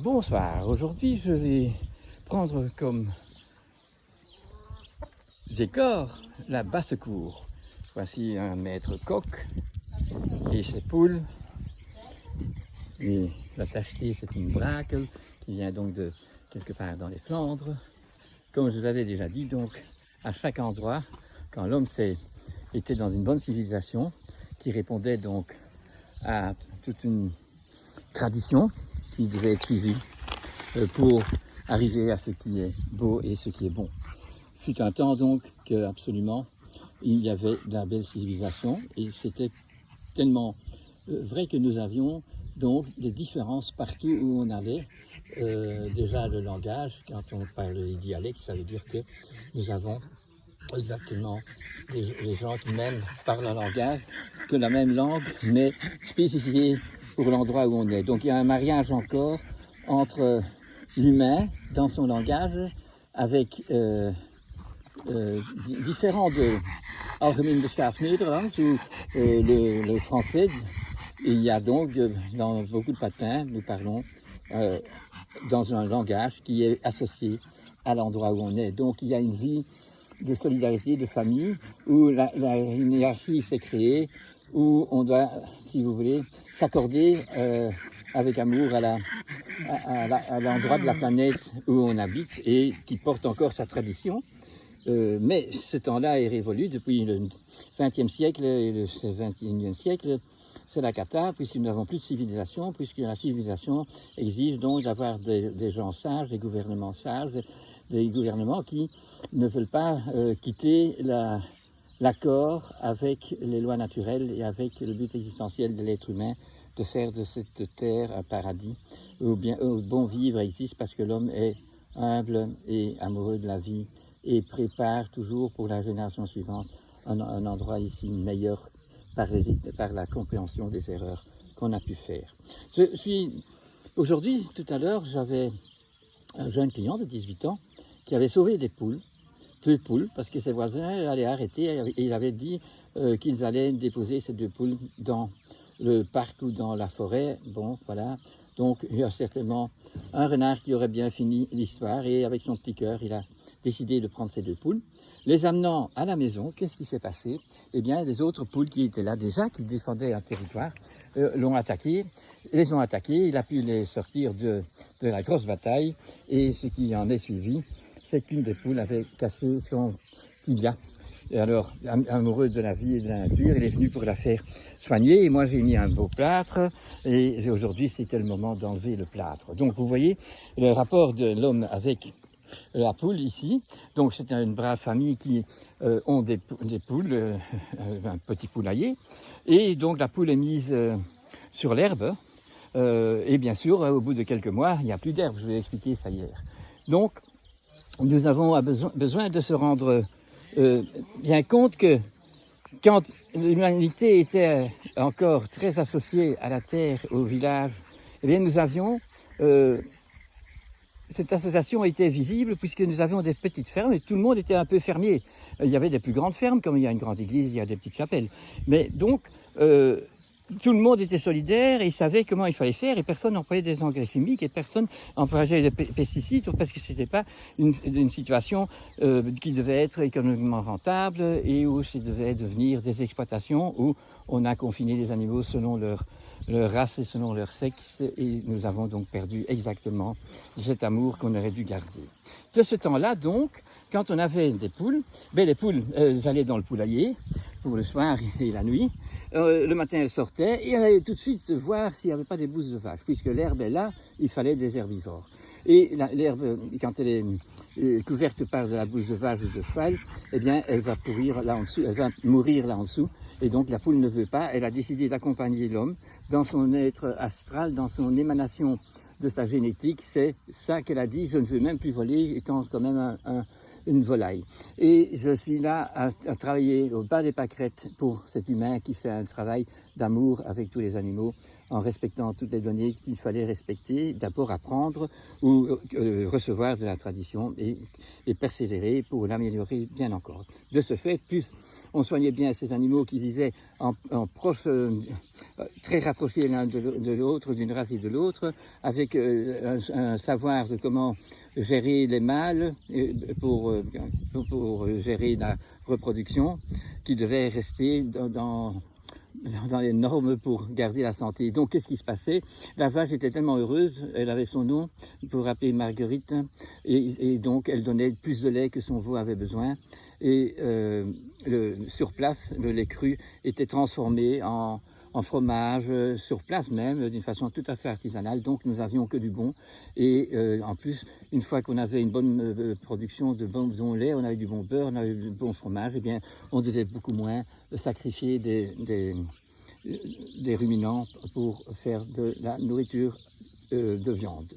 Bonsoir, aujourd'hui je vais prendre comme décor la basse-cour. Voici un maître coq et ses poules. Et la tacheté, c'est une braque qui vient donc de quelque part dans les Flandres. Comme je vous avais déjà dit, donc à chaque endroit, quand l'homme était dans une bonne civilisation, qui répondait donc à toute une tradition qui devait être suivie pour arriver à ce qui est beau et ce qui est bon. Fut un temps donc que absolument il y avait de la belle civilisation et c'était tellement vrai que nous avions donc des différences partout où on allait. Déjà le langage, quand on parle des dialectes, ça veut dire que nous avons exactement les gens qui même parlent un langage que la même langue, mais spécifiée pour l'endroit où on est. Donc il y a un mariage encore entre l'humain dans son langage avec différents de Algemeen Beschaafd Nederlands ou le français. Et il y a donc dans beaucoup de patins, nous parlons dans un langage qui est associé à l'endroit où on est. Donc il y a une vie de solidarité, de famille, où une hiérarchie s'est créée, où on doit, si vous voulez, s'accorder avec amour à l'endroit de la planète où on habite et qui porte encore sa tradition. Mais ce temps-là est révolu depuis le XXe siècle et le XXIe siècle. C'est la cata, puisque nous n'avons plus de civilisation, puisque la civilisation exige donc d'avoir des gens sages, des gouvernements sages, des gouvernements qui ne veulent pas quitter l'accord avec les lois naturelles et avec le but existentiel de l'être humain, de faire de cette terre un paradis où bon vivre existe, parce que l'homme est humble et amoureux de la vie et prépare toujours pour la génération suivante un endroit ici meilleur par la compréhension des erreurs qu'on a pu faire. Aujourd'hui, tout à l'heure, j'avais un jeune client de 18 ans qui avait sauvé deux poules, parce que ses voisins allaient arrêter et il avait dit qu'ils allaient déposer ces deux poules dans le parc ou dans la forêt. Bon, voilà. Donc, il y a certainement un renard qui aurait bien fini l'histoire et avec son petit cœur, il a décidé de prendre ces deux poules. Les amenant à la maison, qu'est-ce qui s'est passé? Eh bien, les autres poules qui étaient là déjà, qui défendaient un territoire, les ont attaqués. Il a pu les sortir de la grosse bataille et ce qui en est suivi, c'est qu'une des poules avait cassé son tibia. Et alors, amoureux de la vie et de la nature, il est venu pour la faire soigner. Et moi, j'ai mis un beau plâtre. Et aujourd'hui, c'était le moment d'enlever le plâtre. Donc, vous voyez le rapport de l'homme avec la poule ici. Donc, c'est une brave famille qui ont des poules, un petit poulailler. Et donc, la poule est mise sur l'herbe. Et bien sûr, au bout de quelques mois, il n'y a plus d'herbe. Je vous ai expliqué ça hier. Donc, nous avons besoin de se rendre bien compte que quand l'humanité était encore très associée à la terre, au village, eh bien nous avions, cette association était visible puisque nous avions des petites fermes et tout le monde était un peu fermier. Il y avait des plus grandes fermes, comme il y a une grande église, il y a des petites chapelles. Mais donc, tout le monde était solidaire et savait comment il fallait faire et personne n'employait des engrais chimiques et personne n'employait des pesticides parce que ce n'était pas une situation qui devait être économiquement rentable et où ça devait devenir des exploitations où on a confiné les animaux selon leur race et selon leur sexe et nous avons donc perdu exactement cet amour qu'on aurait dû garder. De ce temps-là donc, quand on avait des poules, les poules allaient dans le poulailler pour le soir et la nuit. Le matin, elles sortaient et elles allaient tout de suite voir s'il n'y avait pas des bousses de vache, puisque l'herbe est là, il fallait des herbivores. Et l'herbe, quand elle est couverte par de la bouse de vache ou de cheval, eh bien, elle va mourir là en dessous. Et donc, la poule ne veut pas. Elle a décidé d'accompagner l'homme dans son être astral, dans son émanation de sa génétique. C'est ça qu'elle a dit. Je ne veux même plus voler, étant quand même une volaille. Et je suis là à travailler au bas des pâquerettes pour cet humain qui fait un travail d'amour avec tous les animaux, en respectant toutes les données qu'il fallait respecter, d'abord apprendre ou recevoir de la tradition et persévérer pour l'améliorer bien encore. De ce fait, plus on soignait bien ces animaux qui vivaient en proche, très rapprochés l'un de l'autre, d'une race et de l'autre, avec un savoir de comment gérer les mâles pour gérer la reproduction, qui devait rester dans les normes pour garder la santé. Donc, qu'est-ce qui se passait? La vache était tellement heureuse, elle avait son nom, pour appeler Marguerite, et donc elle donnait plus de lait que son veau avait besoin. Et sur place, le lait cru était transformé en fromage, sur place même, d'une façon tout à fait artisanale. Donc, nous n'avions que du bon. Et en plus, une fois qu'on avait une bonne production de bon lait, on avait du bon beurre, on avait du bon fromage, eh bien, on devait beaucoup moins sacrifier des ruminants pour faire de la nourriture de viande.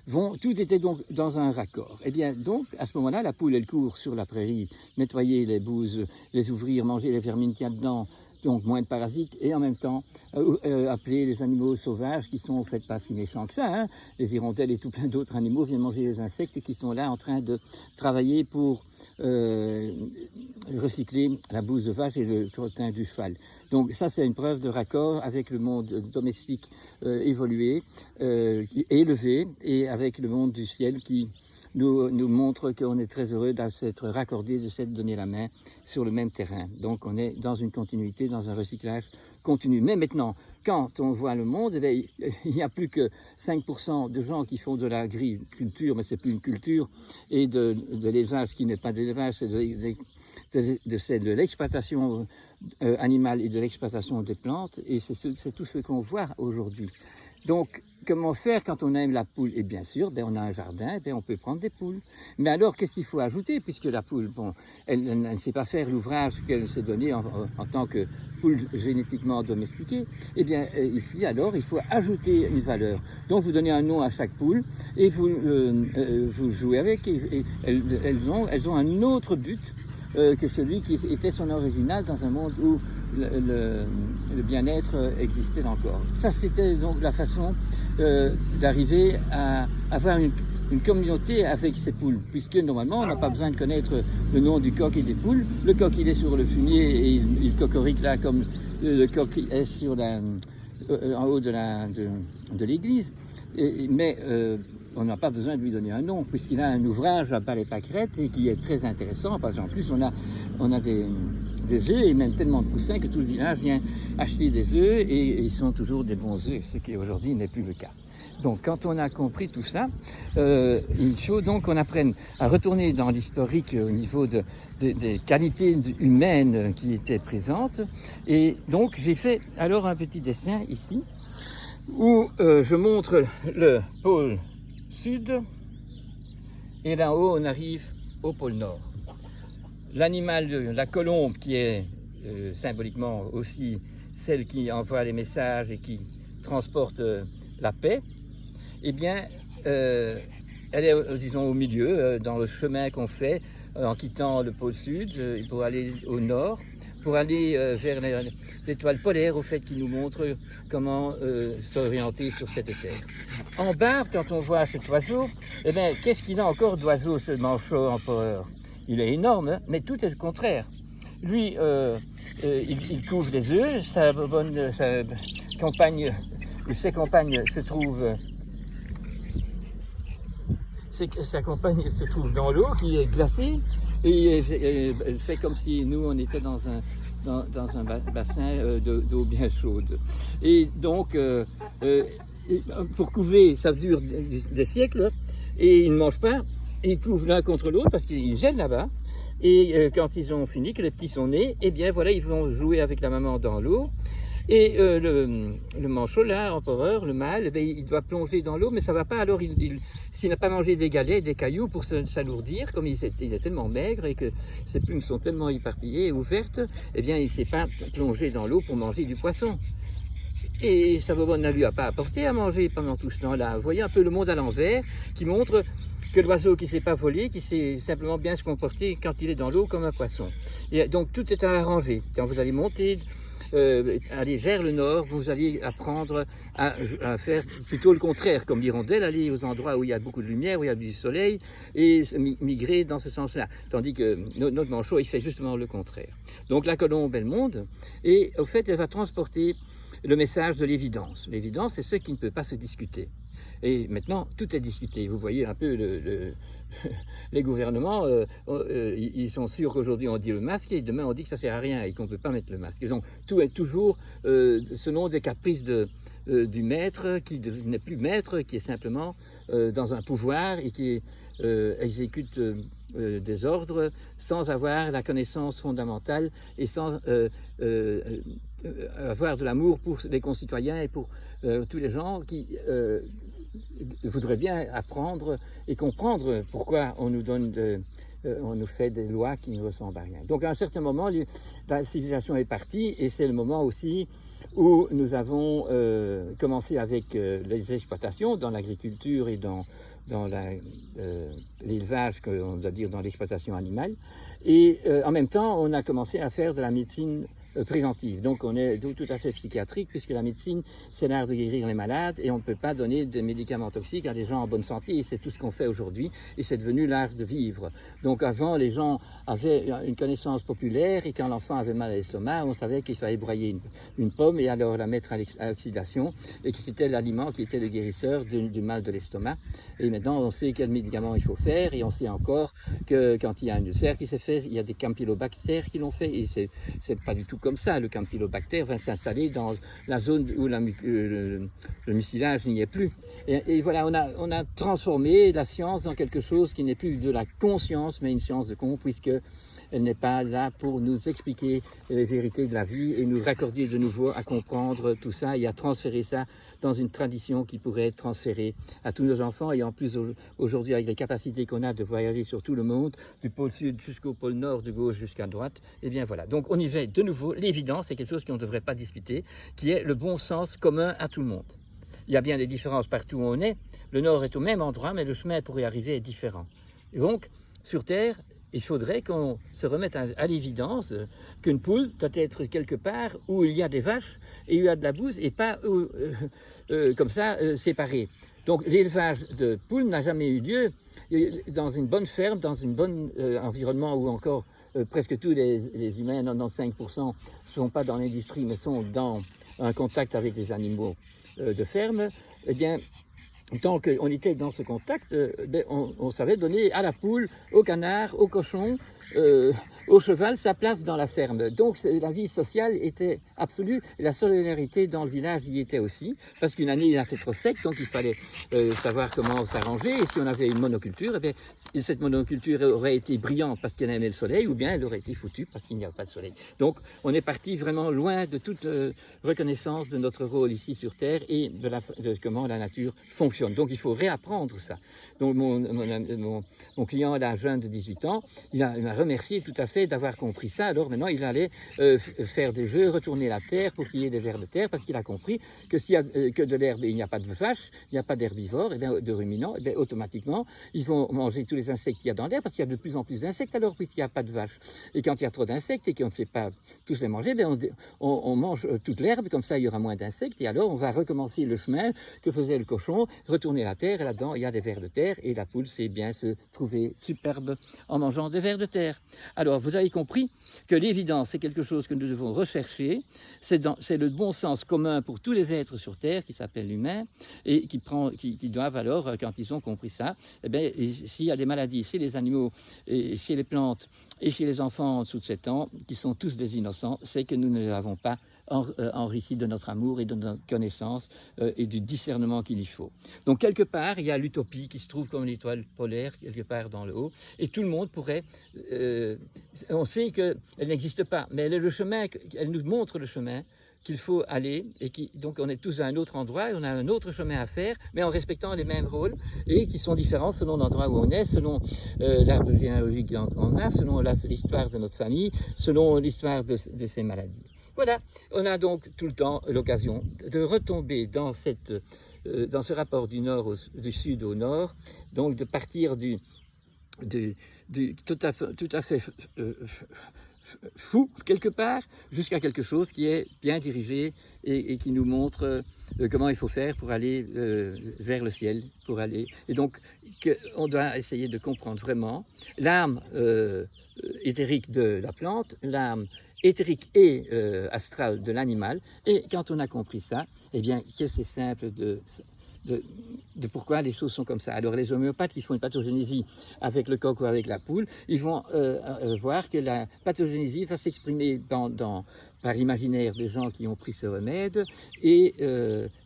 Bon, tout était donc dans un raccord. Eh bien, donc, à ce moment-là, la poule, elle court sur la prairie, nettoyer les bouses, les ouvrir, manger les vermines qu'il y a dedans, donc moins de parasites, et en même temps appeler les animaux sauvages qui sont en fait pas si méchants que ça, hein. Les hirondelles et tout plein d'autres animaux viennent manger les insectes qui sont là en train de travailler pour recycler la bouse de vache et le crottin du cheval. Donc ça, c'est une preuve de raccord avec le monde domestique évolué, élevé, et avec le monde du ciel qui nous montre qu'on est très heureux d'être raccordés, de s'être donné la main sur le même terrain. Donc on est dans une continuité, dans un recyclage continu. Mais maintenant, quand on voit le monde, eh bien, il n'y a plus que 5% de gens qui font de l'agriculture, mais c'est plus une culture, et de l'élevage qui n'est pas de l'élevage, c'est de l'exploitation animale et de l'exploitation des plantes, et c'est tout ce qu'on voit aujourd'hui. Donc, comment faire quand on aime la poule? Et bien sûr, on a un jardin, on peut prendre des poules. Mais alors, qu'est-ce qu'il faut ajouter? Puisque la poule, elle ne sait pas faire l'ouvrage qu'elle s'est donné en tant que poule génétiquement domestiquée. Eh bien, ici, alors, il faut ajouter une valeur. Donc, vous donnez un nom à chaque poule et vous jouez avec. Et elles ont un autre but que celui qui était son original dans un monde où le bien-être existait encore. Ça, c'était donc la façon d'arriver à avoir une communauté avec ces poules, puisque normalement, on n'a pas besoin de connaître le nom du coq et des poules. Le coq, il est sur le fumier et il cocorique là comme le coq est sur en haut de l'église. Mais on n'a pas besoin de lui donner un nom, puisqu'il a un ouvrage à bas les pâquerettes et qui est très intéressant, parce qu'en plus, on a des œufs, et même tellement de poussins que tout le village vient acheter des œufs, et ils sont toujours des bons œufs, ce qui aujourd'hui n'est plus le cas. Donc, quand on a compris tout ça, il faut donc qu'on apprenne à retourner dans l'historique au niveau des qualités humaines qui étaient présentes. Et donc, j'ai fait alors un petit dessin ici, où je montre le pôle sud, et là-haut, on arrive au pôle nord. L'animal, la colombe, qui est symboliquement aussi celle qui envoie les messages et qui transporte la paix, eh bien, elle est, disons, au milieu, dans le chemin qu'on fait en quittant le pôle sud pour aller au nord, pour aller vers l'étoile polaire, au fait, qui nous montre comment s'orienter sur cette terre. En bas, quand on voit cet oiseau, eh bien, qu'est-ce qu'il a encore d'oiseau, ce manchot empereur? Il est énorme, hein, mais tout est le contraire. Lui, il couvre des œufs, ses compagnes se trouvent... Sa compagne se trouve dans l'eau qui est glacée, et elle fait comme si nous on était dans un bassin d'eau bien chaude. Et donc pour couver, ça dure des siècles, et ils ne mangent pas, ils couvent l'un contre l'autre parce qu'ils gèlent là-bas. Et quand ils ont fini, que les petits sont nés, eh bien voilà, ils vont jouer avec la maman dans l'eau. Et le manchot là, empereur, le mâle, eh il doit plonger dans l'eau, mais ça va pas. Alors s'il n'a pas mangé des galets, des cailloux pour s'alourdir, comme il est tellement maigre et que ses plumes sont tellement éparpillées et ouvertes, eh bien il ne sait pas plonger dans l'eau pour manger du poisson. Et Savobon ne lui a pas apporté à manger pendant tout ce temps-là. Vous voyez un peu le monde à l'envers, qui montre que l'oiseau qui ne sait pas voler, qui sait simplement bien se comporter quand il est dans l'eau comme un poisson. Et donc tout est arrangé. Quand vous allez monter aller vers le nord, vous allez apprendre à faire plutôt le contraire, comme l'hirondelle, aller aux endroits où il y a beaucoup de lumière, où il y a du soleil, et migrer dans ce sens-là. Tandis que notre manchot, il fait justement le contraire. Donc la colombe, elle monte, et au fait, elle va transporter le message de l'évidence. L'évidence, c'est ce qui ne peut pas se discuter. Et maintenant, tout est discuté. Vous voyez un peu les gouvernements, ils sont sûrs qu'aujourd'hui on dit le masque et demain on dit que ça ne sert à rien et qu'on ne peut pas mettre le masque. Et donc tout est toujours selon des caprices du maître qui n'est plus maître, qui est simplement dans un pouvoir et qui exécute des ordres sans avoir la connaissance fondamentale et sans avoir de l'amour pour les concitoyens et pour tous les gens qui voudraient bien apprendre et comprendre pourquoi on nous fait des lois qui ne ressemblent à rien. Donc à un certain moment, la civilisation est partie et c'est le moment aussi où nous avons commencé avec les exploitations dans l'agriculture et dans l'élevage, on doit dire dans l'exploitation animale. Et en même temps, on a commencé à faire de la médecine préventive. Donc on est tout à fait psychiatrique puisque la médecine, c'est l'art de guérir les malades et on ne peut pas donner des médicaments toxiques à des gens en bonne santé et c'est tout ce qu'on fait aujourd'hui et c'est devenu l'art de vivre. Donc avant, les gens avaient une connaissance populaire et quand l'enfant avait mal à l'estomac, on savait qu'il fallait broyer une pomme et alors la mettre à l'oxydation et que c'était l'aliment qui était le guérisseur du mal de l'estomac. Et maintenant, on sait quel médicament il faut faire et on sait encore que quand il y a un ulcère qui s'est fait, il y a des campylobactères qui l'ont fait et c'est pas du tout comme ça. Le campylobactère va s'installer dans la zone où le mucilage n'y est plus. Et voilà, on a transformé la science dans quelque chose qui n'est plus de la conscience, mais une science de con, puisque elle n'est pas là pour nous expliquer les vérités de la vie et nous raccorder de nouveau à comprendre tout ça et à transférer ça dans une tradition qui pourrait être transférée à tous nos enfants. Et en plus, aujourd'hui, avec les capacités qu'on a de voyager sur tout le monde, du pôle sud jusqu'au pôle nord, de gauche jusqu'à droite, et bien voilà. Donc on y va de nouveau. L'évidence, c'est quelque chose qu'on ne devrait pas discuter, qui est le bon sens commun à tout le monde. Il y a bien des différences partout où on est. Le nord est au même endroit, mais le chemin pour y arriver est différent. Et donc, sur Terre, il faudrait qu'on se remette à l'évidence qu'une poule doit être quelque part où il y a des vaches et où il y a de la bouse et pas comme ça séparées. Donc l'élevage de poules n'a jamais eu lieu dans une bonne ferme, dans un bon environnement où encore presque tous les humains, 95%, ne sont pas dans l'industrie mais sont dans un contact avec les animaux de ferme. Eh bien, tant qu'on était dans ce contact, on savait donner à la poule, au canard, au cochon, au cheval sa place dans la ferme. Donc la vie sociale était absolue et la solidarité dans le village y était aussi, parce qu'une année il a fait trop sec, donc il fallait savoir comment s'arranger. Et si on avait une monoculture, eh bien, cette monoculture aurait été brillante parce qu'elle aimait le soleil, ou bien elle aurait été foutue parce qu'il n'y avait pas de soleil. Donc on est parti vraiment loin de toute reconnaissance de notre rôle ici sur Terre et de comment la nature fonctionne. Donc il faut réapprendre ça. Donc mon client, là, jeune de 18 ans, il m'a remercié tout à fait d'avoir compris ça. Alors maintenant, il allait faire des jeux, retourner la terre pour qu'il y ait des vers de terre, parce qu'il a compris que s'il y a que de l'herbe et il n'y a pas de vaches, il n'y a pas d'herbivores, et bien, de ruminants, et bien, automatiquement, ils vont manger tous les insectes qu'il y a dans l'herbe, parce qu'il y a de plus en plus d'insectes alors, puisqu'il n'y a pas de vaches. Et quand il y a trop d'insectes et qu'on ne sait pas tous les manger, bien, on mange toute l'herbe, comme ça il y aura moins d'insectes, et alors on va recommencer le chemin que faisait le cochon, retourner la terre, et là-dedans il y a des vers de terre, et la poule sait bien se trouver superbe en mangeant des vers de terre. Alors, vous avez compris que l'évidence, c'est quelque chose que nous devons rechercher, c'est le bon sens commun pour tous les êtres sur Terre, qui s'appelle l'humain, et qui doivent alors, quand ils ont compris ça, eh bien, s'il y a des maladies chez les animaux, et chez les plantes, et chez les enfants en dessous de 7 ans, qui sont tous des innocents, c'est que nous ne les avons pas enrichi de notre amour et de notre connaissance et du discernement qu'il y faut. Donc quelque part, il y a l'utopie qui se trouve comme l'étoile polaire, quelque part dans le haut, et tout le monde pourrait... on sait qu'elle n'existe pas, mais elle est le chemin, elle nous montre le chemin qu'il faut aller, et donc on est tous à un autre endroit, et on a un autre chemin à faire, mais en respectant les mêmes rôles, et qui sont différents selon l'endroit où on est, selon l'arbre généalogique qu'on a, selon l'histoire de notre famille, selon l'histoire de ces maladies. Voilà, on a donc tout le temps l'occasion de retomber dans ce rapport du sud au nord, donc de partir tout à fait fou quelque part, jusqu'à quelque chose qui est bien dirigé et qui nous montre comment il faut faire pour aller vers le ciel, pour aller. Et donc, on doit essayer de comprendre vraiment l'âme éthérique de la plante, l'âme éthérique et astrale de l'animal. Et quand on a compris ça, eh bien, que c'est simple de pourquoi les choses sont comme ça. Alors les homéopathes qui font une pathogénésie avec le coq ou avec la poule, ils vont voir que la pathogénésie va s'exprimer par l'imaginaire des gens qui ont pris ce remède, et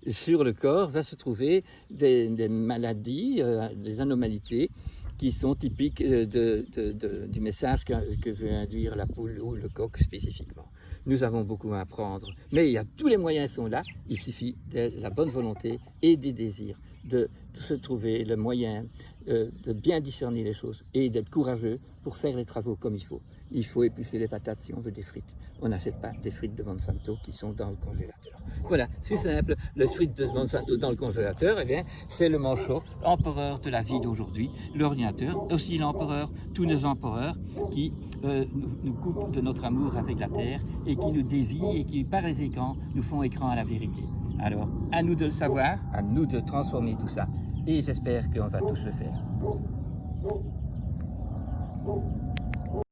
sur le corps va se trouver des maladies, des anomalies qui sont typiques du message que veut induire la poule ou le coq spécifiquement. Nous avons beaucoup à apprendre, mais tous les moyens sont là, il suffit de la bonne volonté et des désirs, de se trouver le moyen de bien discerner les choses et d'être courageux pour faire les travaux comme il faut. Il faut éplucher les patates si on veut des frites. On n'achète pas des frites de Monsanto qui sont dans le congélateur. Voilà, c'est simple, les frites de Monsanto dans le congélateur, eh bien, c'est le manchot, l'empereur de la vie d'aujourd'hui, l'ordinateur, aussi l'empereur, tous nos empereurs qui nous coupent de notre amour avec la terre et qui nous dévient et qui, par les écrans, nous font écran à la vérité. Alors, à nous de le savoir, à nous de transformer tout ça, et j'espère qu'on va tous le faire.